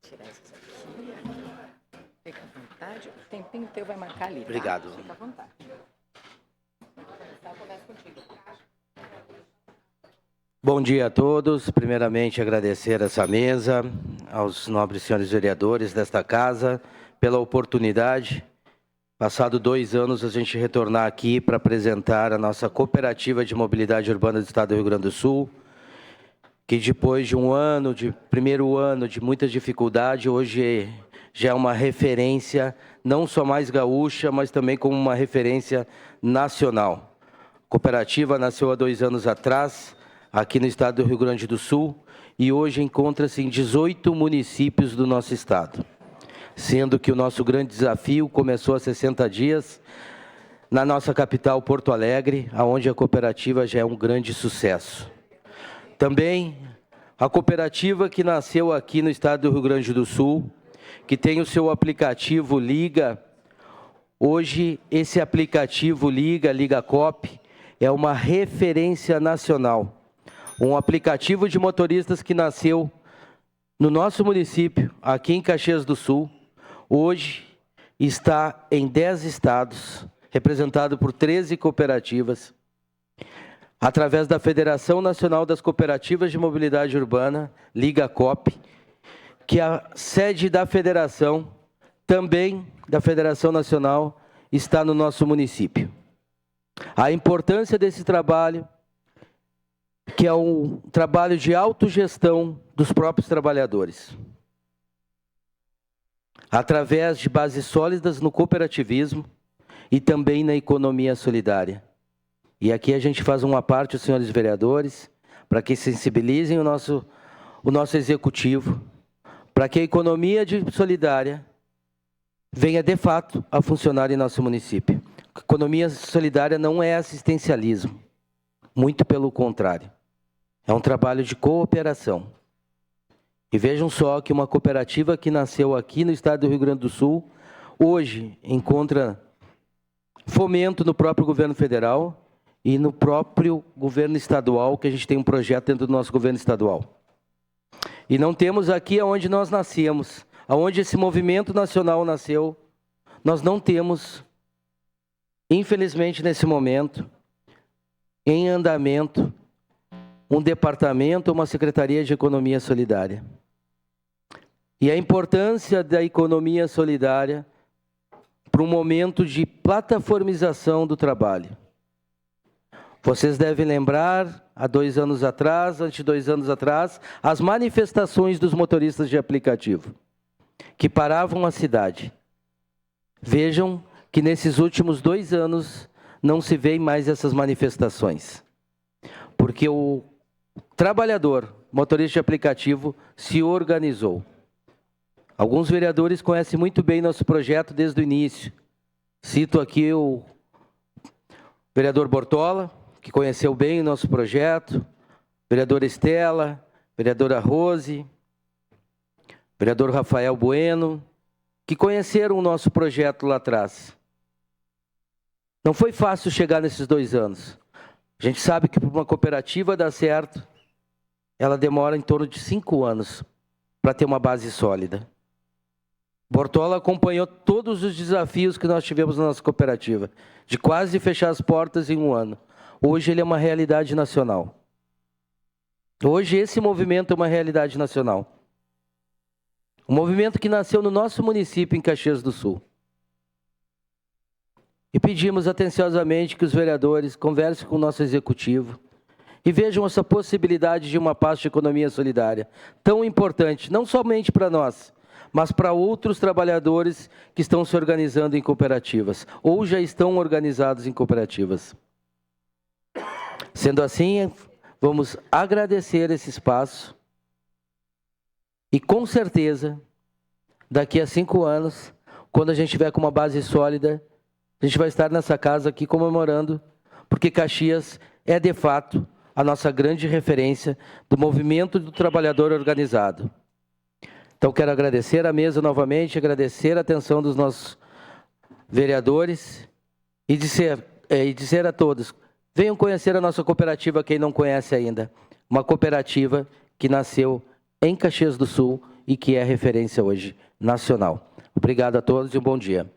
tirar essas aqui. Fica à vontade. O tempinho teu vai marcar ali, tá? Obrigado. Fica à vontade. Começa contigo. Bom dia a todos. Primeiramente, agradecer essa mesa, aos nobres senhores vereadores desta casa, pela oportunidade. Passado 2 anos, a gente retornar aqui para apresentar a nossa Cooperativa de Mobilidade Urbana do Estado do Rio Grande do Sul, que depois de primeiro ano de muita dificuldade, hoje já é uma referência, não só mais gaúcha, mas também como uma referência nacional. A cooperativa nasceu há 2 anos atrás, aqui no estado do Rio Grande do Sul, e hoje encontra-se em 18 municípios do nosso estado. Sendo que o nosso grande desafio começou há 60 dias na nossa capital, Porto Alegre, onde a cooperativa já é um grande sucesso. Também a cooperativa que nasceu aqui no estado do Rio Grande do Sul, que tem o seu aplicativo Liga. Hoje, esse aplicativo Liga Coop, é uma referência nacional. Um aplicativo de motoristas que nasceu no nosso município, aqui em Caxias do Sul. Hoje está em 10 estados, representado por 13 cooperativas, através da Federação Nacional das Cooperativas de Mobilidade Urbana, Liga Coop, que a sede da federação, também da Federação Nacional, está no nosso município. A importância desse trabalho, que é um trabalho de autogestão dos próprios trabalhadores, através de bases sólidas no cooperativismo e também na economia solidária. E aqui a gente faz uma parte, os senhores vereadores, para que sensibilizem o nosso executivo, para que a economia solidária venha de fato a funcionar em nosso município. A economia solidária não é assistencialismo, muito pelo contrário. É um trabalho de cooperação. E vejam só que uma cooperativa que nasceu aqui no estado do Rio Grande do Sul, hoje encontra fomento no próprio governo federal e no próprio governo estadual, que a gente tem um projeto dentro do nosso governo estadual. E não temos aqui onde nós nascemos, onde esse movimento nacional nasceu, nós não temos, infelizmente nesse momento, em andamento, um departamento ou uma secretaria de economia solidária. E a importância da economia solidária para um momento de plataformização do trabalho. Vocês devem lembrar, há 2 anos atrás, antes de 2 anos atrás, as manifestações dos motoristas de aplicativo, que paravam a cidade. Vejam que nesses últimos 2 anos não se vê mais essas manifestações. Porque o trabalhador, motorista de aplicativo, se organizou. Alguns vereadores conhecem muito bem nosso projeto desde o início. Cito aqui o vereador Bortola, que conheceu bem o nosso projeto, vereadora Estela, vereadora Rose, vereador Rafael Bueno, que conheceram o nosso projeto lá atrás. Não foi fácil chegar nesses 2 anos. A gente sabe que para uma cooperativa dar certo, ela demora em torno de 5 anos para ter uma base sólida. Bortola acompanhou todos os desafios que nós tivemos na nossa cooperativa, de quase fechar as portas em 1 ano. Hoje ele é uma realidade nacional. Hoje esse movimento é uma realidade nacional. Um movimento que nasceu no nosso município, em Caxias do Sul. E pedimos atenciosamente que os vereadores conversem com o nosso executivo e vejam essa possibilidade de uma pasta de economia solidária, tão importante, não somente para nós, mas para outros trabalhadores que estão se organizando em cooperativas, ou já estão organizados em cooperativas. Sendo assim, vamos agradecer esse espaço e, com certeza, daqui a 5 anos, quando a gente tiver com uma base sólida, a gente vai estar nessa casa aqui comemorando, porque Caxias é, de fato, a nossa grande referência do movimento do trabalhador organizado. Então, quero agradecer à mesa novamente, agradecer a atenção dos nossos vereadores e dizer a todos, venham conhecer a nossa cooperativa, quem não conhece ainda. Uma cooperativa que nasceu em Caxias do Sul e que é referência hoje nacional. Obrigado a todos e um bom dia.